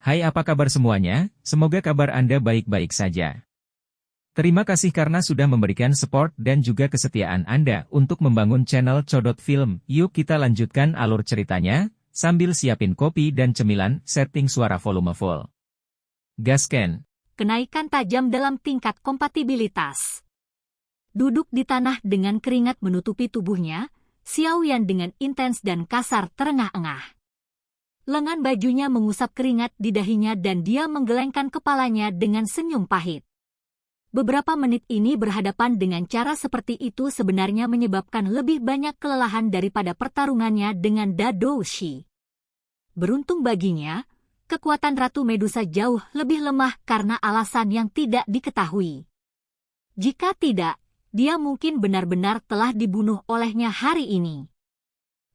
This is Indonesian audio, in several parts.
Hai, apa kabar semuanya? Semoga kabar Anda baik-baik saja. Terima kasih karena sudah memberikan support dan juga kesetiaan Anda untuk membangun channel Codot Film. Yuk kita lanjutkan alur ceritanya, sambil siapin kopi dan cemilan, setting suara volume full. Gasken. Kenaikan tajam dalam tingkat kompatibilitas. Duduk di tanah dengan keringat menutupi tubuhnya, Xiao Yan dengan intens dan kasar terengah-engah. Lengan bajunya mengusap keringat di dahinya dan dia menggelengkan kepalanya dengan senyum pahit. Beberapa menit ini berhadapan dengan cara seperti itu sebenarnya menyebabkan lebih banyak kelelahan daripada pertarungannya dengan Da Doushi. Beruntung baginya, kekuatan Ratu Medusa jauh lebih lemah karena alasan yang tidak diketahui. Jika tidak, dia mungkin benar-benar telah dibunuh olehnya hari ini.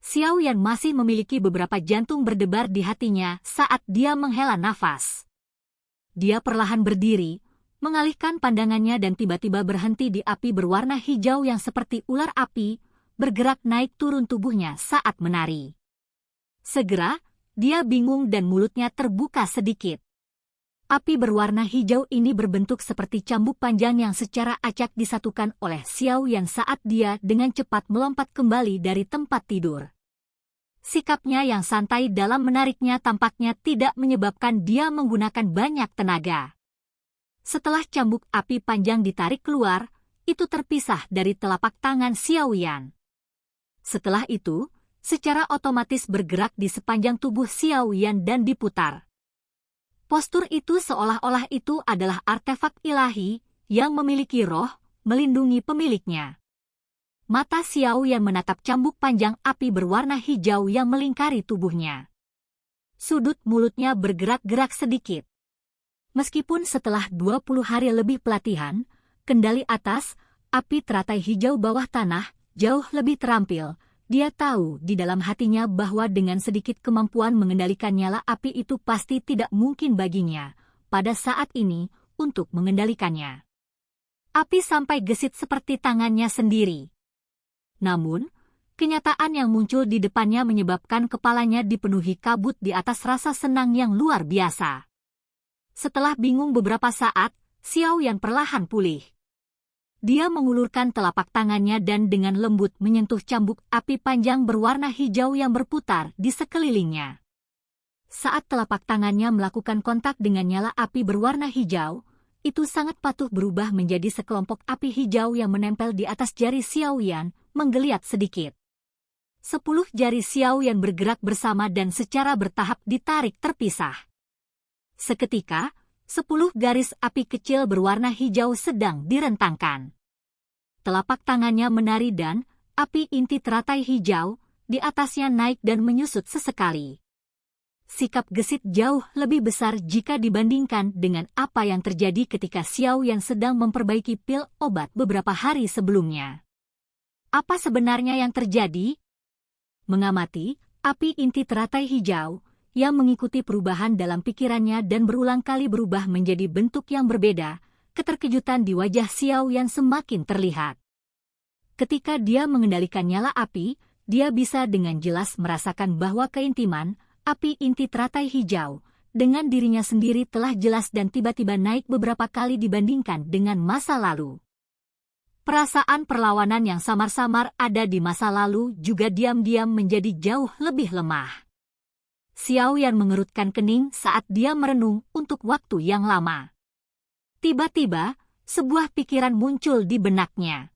Xiao Yan masih memiliki beberapa jantung berdebar di hatinya saat dia menghela nafas. Dia perlahan berdiri, mengalihkan pandangannya dan tiba-tiba berhenti di api berwarna hijau yang seperti ular api, bergerak naik turun tubuhnya saat menari. Segera, dia bingung dan mulutnya terbuka sedikit. Api berwarna hijau ini berbentuk seperti cambuk panjang yang secara acak disatukan oleh Xiao Yan saat dia dengan cepat melompat kembali dari tempat tidur. Sikapnya yang santai dalam menariknya tampaknya tidak menyebabkan dia menggunakan banyak tenaga. Setelah cambuk api panjang ditarik keluar, itu terpisah dari telapak tangan Xiao Yan. Setelah itu, secara otomatis bergerak di sepanjang tubuh Xiao Yan dan diputar. Postur itu seolah-olah itu adalah artefak ilahi yang memiliki roh, melindungi pemiliknya. Mata Xiao Yan menatap cambuk panjang api berwarna hijau yang melingkari tubuhnya. Sudut mulutnya bergerak-gerak sedikit. Meskipun setelah 20 hari lebih pelatihan, kendali atas, api teratai hijau bawah tanah, jauh lebih terampil, dia tahu di dalam hatinya bahwa dengan sedikit kemampuan mengendalikan nyala api itu pasti tidak mungkin baginya, pada saat ini, untuk mengendalikannya. Api sampai gesit seperti tangannya sendiri. Namun, kenyataan yang muncul di depannya menyebabkan kepalanya dipenuhi kabut di atas rasa senang yang luar biasa. Setelah bingung beberapa saat, Xiao Yan perlahan pulih. Dia mengulurkan telapak tangannya dan dengan lembut menyentuh cambuk api panjang berwarna hijau yang berputar di sekelilingnya. Saat telapak tangannya melakukan kontak dengan nyala api berwarna hijau, itu sangat patuh berubah menjadi sekelompok api hijau yang menempel di atas jari Xiao Yan, menggeliat sedikit. 10 jari Xiao Yan bergerak bersama dan secara bertahap ditarik terpisah. Seketika, 10 garis api kecil berwarna hijau sedang direntangkan. Telapak tangannya menari dan api inti teratai hijau di atasnya naik dan menyusut sesekali. Sikap gesit jauh lebih besar jika dibandingkan dengan apa yang terjadi ketika Xiao Yan sedang memperbaiki pil obat beberapa hari sebelumnya. Apa sebenarnya yang terjadi? Mengamati api inti teratai hijau yang mengikuti perubahan dalam pikirannya dan berulang kali berubah menjadi bentuk yang berbeda, keterkejutan di wajah Xiao Yan semakin terlihat. Ketika dia mengendalikan nyala api, dia bisa dengan jelas merasakan bahwa keintiman, api inti teratai hijau, dengan dirinya sendiri telah jelas dan tiba-tiba naik beberapa kali dibandingkan dengan masa lalu. Perasaan perlawanan yang samar-samar ada di masa lalu juga diam-diam menjadi jauh lebih lemah. Xiao Yan mengerutkan kening saat dia merenung untuk waktu yang lama. Tiba-tiba, sebuah pikiran muncul di benaknya.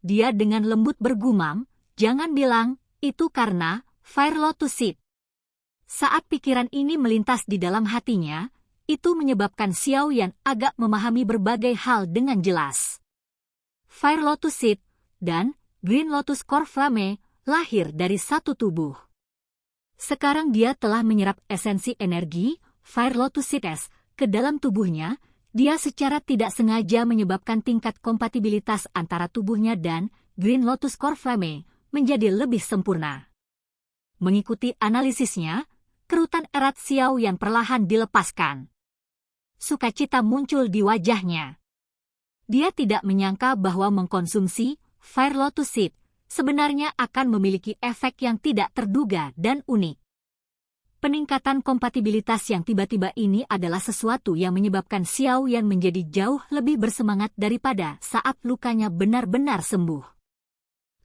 Dia dengan lembut bergumam, "Jangan bilang, itu karena Fire Lotus Seed." Saat pikiran ini melintas di dalam hatinya, itu menyebabkan Xiao Yan agak memahami berbagai hal dengan jelas. Fire Lotus Seed dan Green Lotus Core Flame lahir dari satu tubuh. Sekarang dia telah menyerap esensi energi Fire Lotus Seeds ke dalam tubuhnya. Dia secara tidak sengaja menyebabkan tingkat kompatibilitas antara tubuhnya dan Green Lotus Core Flame menjadi lebih sempurna. Mengikuti analisisnya, kerutan erat Xiao Yan perlahan dilepaskan. Sukacita muncul di wajahnya. Dia tidak menyangka bahwa mengkonsumsi Fire Lotus Seed sebenarnya akan memiliki efek yang tidak terduga dan unik. Peningkatan kompatibilitas yang tiba-tiba ini adalah sesuatu yang menyebabkan Xiao Yan menjadi jauh lebih bersemangat daripada saat lukanya benar-benar sembuh.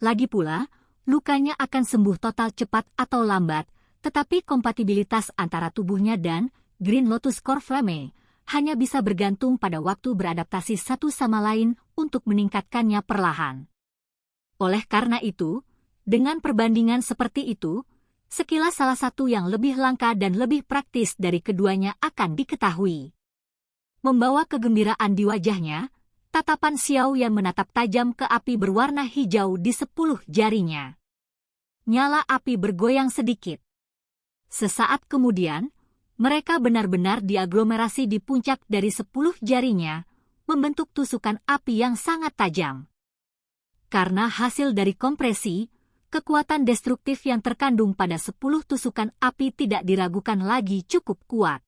Lagi pula, lukanya akan sembuh total cepat atau lambat, tetapi kompatibilitas antara tubuhnya dan Green Lotus Core Flame hanya bisa bergantung pada waktu beradaptasi satu sama lain untuk meningkatkannya perlahan. Oleh karena itu, dengan perbandingan seperti itu, sekilas salah satu yang lebih langka dan lebih praktis dari keduanya akan diketahui. Membawa kegembiraan di wajahnya, tatapan Xiao Yan menatap tajam ke api berwarna hijau di 10 jarinya. Nyala api bergoyang sedikit. Sesaat kemudian, mereka benar-benar diaglomerasi di puncak dari 10 jarinya, membentuk tusukan api yang sangat tajam. Karena hasil dari kompresi, kekuatan destruktif yang terkandung pada 10 tusukan api tidak diragukan lagi cukup kuat.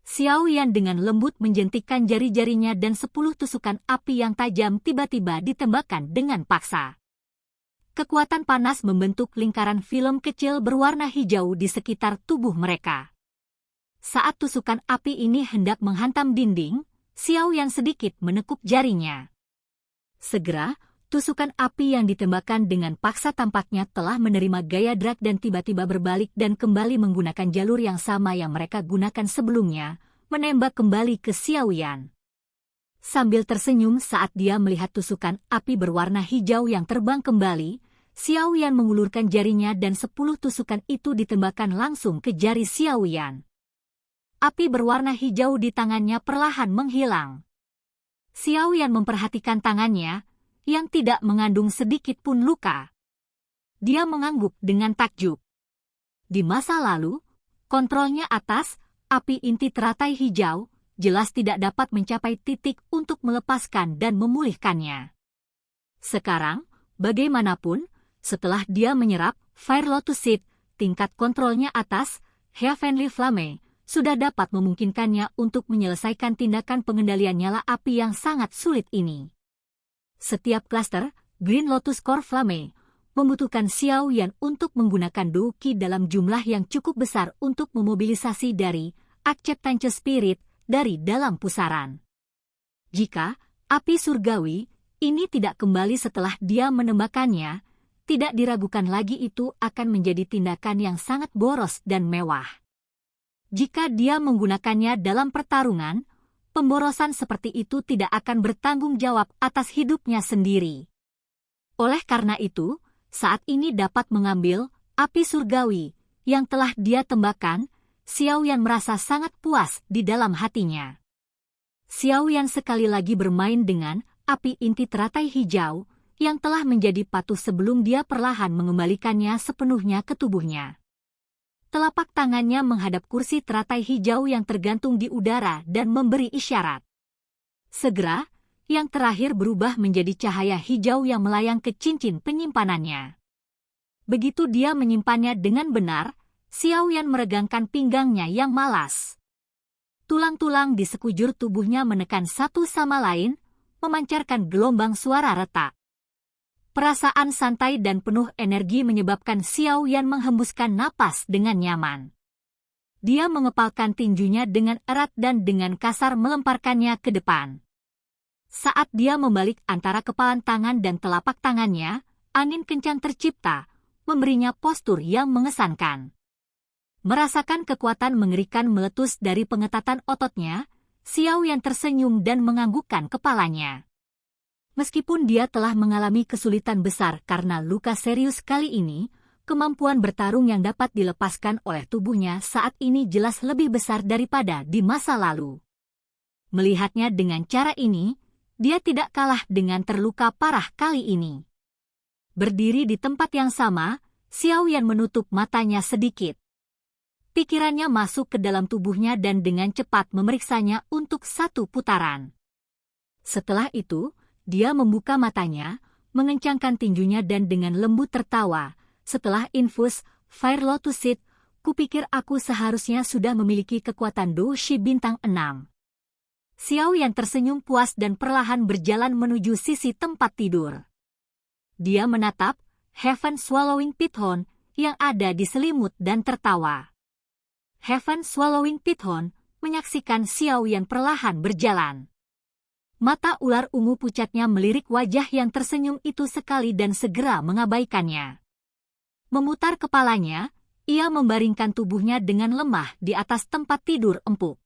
Xiao Yan dengan lembut menjentikkan jari-jarinya dan 10 tusukan api yang tajam tiba-tiba ditembakkan dengan paksa. Kekuatan panas membentuk lingkaran film kecil berwarna hijau di sekitar tubuh mereka. Saat tusukan api ini hendak menghantam dinding, Xiao Yan sedikit menekuk jarinya. Segera, tusukan api yang ditembakkan dengan paksa tampaknya telah menerima gaya drag dan tiba-tiba berbalik dan kembali menggunakan jalur yang sama yang mereka gunakan sebelumnya, menembak kembali ke Xiao Yan. Sambil tersenyum saat dia melihat tusukan api berwarna hijau yang terbang kembali, Xiao Yan mengulurkan jarinya dan 10 tusukan itu ditembakkan langsung ke jari Xiao Yan. Api berwarna hijau di tangannya perlahan menghilang. Xiao Yan memperhatikan tangannya, yang tidak mengandung sedikit pun luka. Dia mengangguk dengan takjub. Di masa lalu, kontrolnya atas api inti teratai hijau jelas tidak dapat mencapai titik untuk melepaskan dan memulihkannya. Sekarang, bagaimanapun, setelah dia menyerap Fire Lotus Seed, tingkat kontrolnya atas Heavenly Flame sudah dapat memungkinkannya untuk menyelesaikan tindakan pengendalian nyala api yang sangat sulit ini. Setiap klaster Green Lotus Core Flame membutuhkan Xiao Yan untuk menggunakan Douki dalam jumlah yang cukup besar untuk memobilisasi dari Acceptance Spirit dari dalam pusaran. Jika api surgawi ini tidak kembali setelah dia menembakkannya, tidak diragukan lagi itu akan menjadi tindakan yang sangat boros dan mewah. Jika dia menggunakannya dalam pertarungan, pemborosan seperti itu tidak akan bertanggung jawab atas hidupnya sendiri. Oleh karena itu, saat ini dapat mengambil api surgawi yang telah dia tembakkan, Xiao Yan merasa sangat puas di dalam hatinya. Xiao Yan sekali lagi bermain dengan api inti teratai hijau yang telah menjadi patuh sebelum dia perlahan mengembalikannya sepenuhnya ke tubuhnya. Telapak tangannya menghadap kursi teratai hijau yang tergantung di udara dan memberi isyarat. Segera, yang terakhir berubah menjadi cahaya hijau yang melayang ke cincin penyimpanannya. Begitu dia menyimpannya dengan benar, Xiao Yan meregangkan pinggangnya yang malas. Tulang-tulang di sekujur tubuhnya menekan satu sama lain, memancarkan gelombang suara retak. Perasaan santai dan penuh energi menyebabkan Xiao Yan menghembuskan napas dengan nyaman. Dia mengepalkan tinjunya dengan erat dan dengan kasar melemparkannya ke depan. Saat dia membalik antara kepalan tangan dan telapak tangannya, angin kencang tercipta, memberinya postur yang mengesankan. Merasakan kekuatan mengerikan meletus dari pengetatan ototnya, Xiao Yan tersenyum dan menganggukkan kepalanya. Meskipun dia telah mengalami kesulitan besar karena luka serius kali ini, kemampuan bertarung yang dapat dilepaskan oleh tubuhnya saat ini jelas lebih besar daripada di masa lalu. Melihatnya dengan cara ini, dia tidak kalah dengan terluka parah kali ini. Berdiri di tempat yang sama, Xiao Yan menutup matanya sedikit. Pikirannya masuk ke dalam tubuhnya dan dengan cepat memeriksanya untuk satu putaran. Setelah itu, dia membuka matanya, mengencangkan tinjunya dan dengan lembut tertawa. Setelah infus Fire Lotus Seed, kupikir aku seharusnya sudah memiliki kekuatan Doushi bintang 6. Xiao Yan tersenyum puas dan perlahan berjalan menuju sisi tempat tidur. Dia menatap Heaven Swallowing Pithon yang ada di selimut dan tertawa. Heaven Swallowing Python menyaksikan Xiao Yan perlahan berjalan. Mata ular ungu pucatnya melirik wajah yang tersenyum itu sekali dan segera mengabaikannya. Memutar kepalanya, ia membaringkan tubuhnya dengan lemah di atas tempat tidur empuk.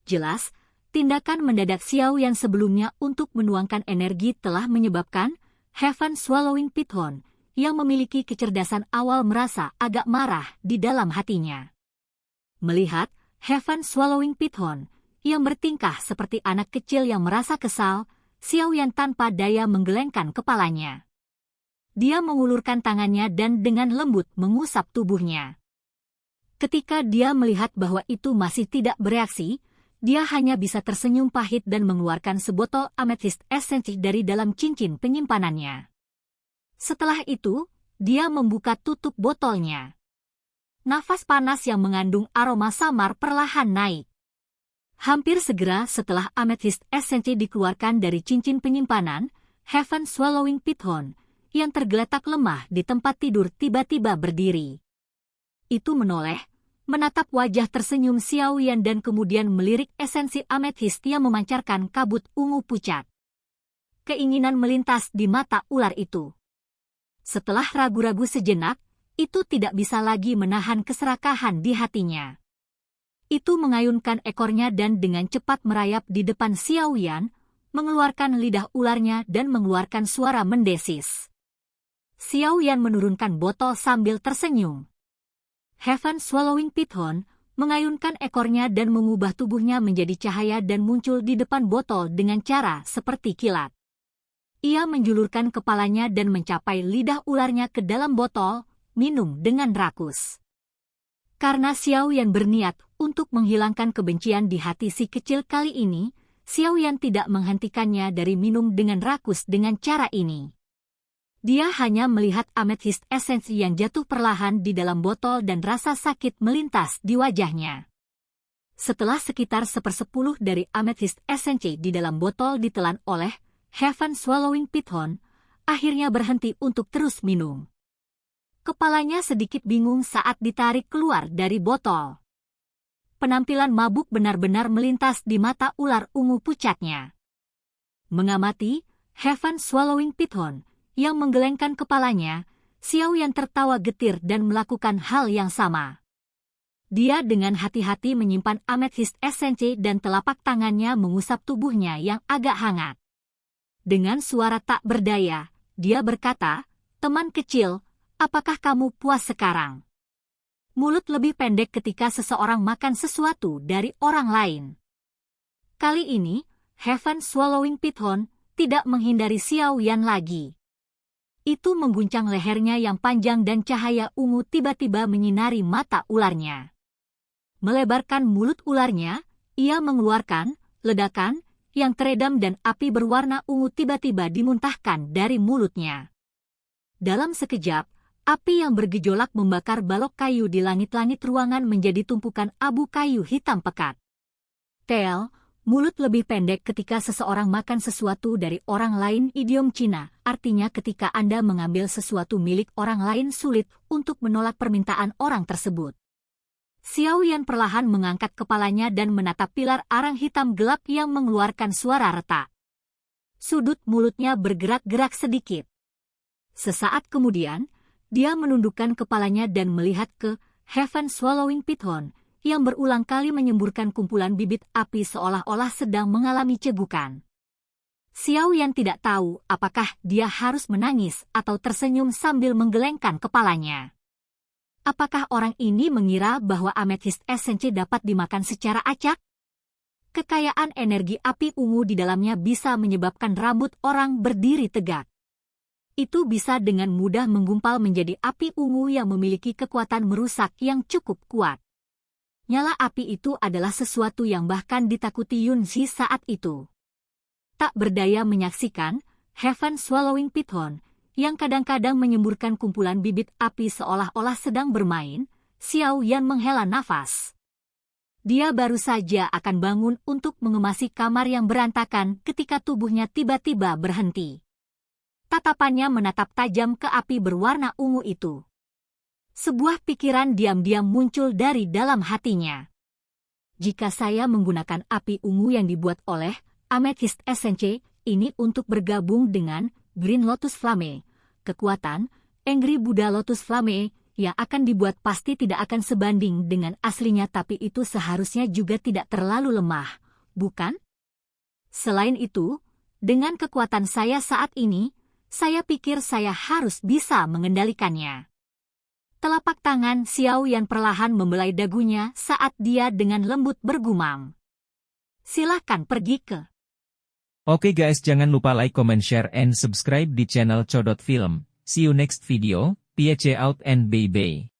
Jelas, tindakan mendadak Xiao Yan sebelumnya untuk menuangkan energi telah menyebabkan Heaven Swallowing Python yang memiliki kecerdasan awal merasa agak marah di dalam hatinya. Melihat Heaven Swallowing Python yang bertingkah seperti anak kecil yang merasa kesal, Xiao Yan tanpa daya menggelengkan kepalanya. Dia mengulurkan tangannya dan dengan lembut mengusap tubuhnya. Ketika dia melihat bahwa itu masih tidak bereaksi, dia hanya bisa tersenyum pahit dan mengeluarkan sebotol amethyst essence dari dalam cincin penyimpanannya. Setelah itu, dia membuka tutup botolnya. Nafas panas yang mengandung aroma samar perlahan naik. Hampir segera setelah amethyst essence dikeluarkan dari cincin penyimpanan, Heaven Swallowing Python yang tergeletak lemah di tempat tidur tiba-tiba berdiri. Itu menoleh, menatap wajah tersenyum Xiao Yan dan kemudian melirik esensi amethyst yang memancarkan kabut ungu pucat. Keinginan melintas di mata ular itu. Setelah ragu-ragu sejenak, itu tidak bisa lagi menahan keserakahan di hatinya. Itu mengayunkan ekornya dan dengan cepat merayap di depan Xiao Yan, mengeluarkan lidah ularnya dan mengeluarkan suara mendesis. Xiao Yan menurunkan botol sambil tersenyum. Heaven Swallowing Python mengayunkan ekornya dan mengubah tubuhnya menjadi cahaya dan muncul di depan botol dengan cara seperti kilat. Ia menjulurkan kepalanya dan mencapai lidah ularnya ke dalam botol, minum dengan rakus. Karena Xiao Yan berniat untuk menghilangkan kebencian di hati si kecil kali ini, Xiao Yan tidak menghentikannya dari minum dengan rakus dengan cara ini. Dia hanya melihat amethyst essence yang jatuh perlahan di dalam botol dan rasa sakit melintas di wajahnya. Setelah sekitar 1/10 dari amethyst essence di dalam botol ditelan oleh Heaven Swallowing Python, akhirnya berhenti untuk terus minum. Kepalanya sedikit bingung saat ditarik keluar dari botol. Penampilan mabuk benar-benar melintas di mata ular ungu pucatnya. Mengamati Heaven Swallowing Python yang menggelengkan kepalanya, Xiao Yan tertawa getir dan melakukan hal yang sama. Dia dengan hati-hati menyimpan amethyst essence dan telapak tangannya mengusap tubuhnya yang agak hangat. Dengan suara tak berdaya, dia berkata, "Teman kecil, apakah kamu puas sekarang?" Mulut lebih pendek ketika seseorang makan sesuatu dari orang lain. Kali ini, Heaven Swallowing Python tidak menghindari Xiao Yan lagi. Itu mengguncang lehernya yang panjang dan cahaya ungu tiba-tiba menyinari mata ularnya. Melebarkan mulut ularnya, ia mengeluarkan ledakan yang teredam dan api berwarna ungu tiba-tiba dimuntahkan dari mulutnya. Dalam sekejap, api yang bergejolak membakar balok kayu di langit-langit ruangan menjadi tumpukan abu kayu hitam pekat. Tel, mulut lebih pendek ketika seseorang makan sesuatu dari orang lain. Idiom Cina, artinya ketika Anda mengambil sesuatu milik orang lain sulit untuk menolak permintaan orang tersebut. Xiao Yan perlahan mengangkat kepalanya dan menatap pilar arang hitam gelap yang mengeluarkan suara retak. Sudut mulutnya bergerak-gerak sedikit. Sesaat kemudian, dia menundukkan kepalanya dan melihat ke Heaven Swallowing Python yang berulang kali menyemburkan kumpulan bibit api seolah-olah sedang mengalami cegukan. Xiao Yan tidak tahu apakah dia harus menangis atau tersenyum sambil menggelengkan kepalanya. Apakah orang ini mengira bahwa amethyst essence dapat dimakan secara acak? Kekayaan energi api ungu di dalamnya bisa menyebabkan rambut orang berdiri tegak. Itu bisa dengan mudah menggumpal menjadi api ungu yang memiliki kekuatan merusak yang cukup kuat. Nyala api itu adalah sesuatu yang bahkan ditakuti Yun Xi saat itu. Tak berdaya menyaksikan, Heaven Swallowing Python yang kadang-kadang menyemburkan kumpulan bibit api seolah-olah sedang bermain, Xiao Yan menghela nafas. Dia baru saja akan bangun untuk mengemasi kamar yang berantakan ketika tubuhnya tiba-tiba berhenti. Tatapannya menatap tajam ke api berwarna ungu itu. Sebuah pikiran diam-diam muncul dari dalam hatinya. Jika saya menggunakan api ungu yang dibuat oleh Amethyst Essence ini untuk bergabung dengan Green Lotus Flame, kekuatan Angry Buddha Lotus Flame yang akan dibuat pasti tidak akan sebanding dengan aslinya, tapi itu seharusnya juga tidak terlalu lemah, bukan? Selain itu, dengan kekuatan saya saat ini, saya pikir saya harus bisa mengendalikannya. Telapak tangan Xiao Yan perlahan membelai dagunya saat dia dengan lembut bergumam. Silahkan pergi ke. Oke guys, jangan lupa like, comment, share, and subscribe di channel Codot Film. See you next video, peace out and bye-bye.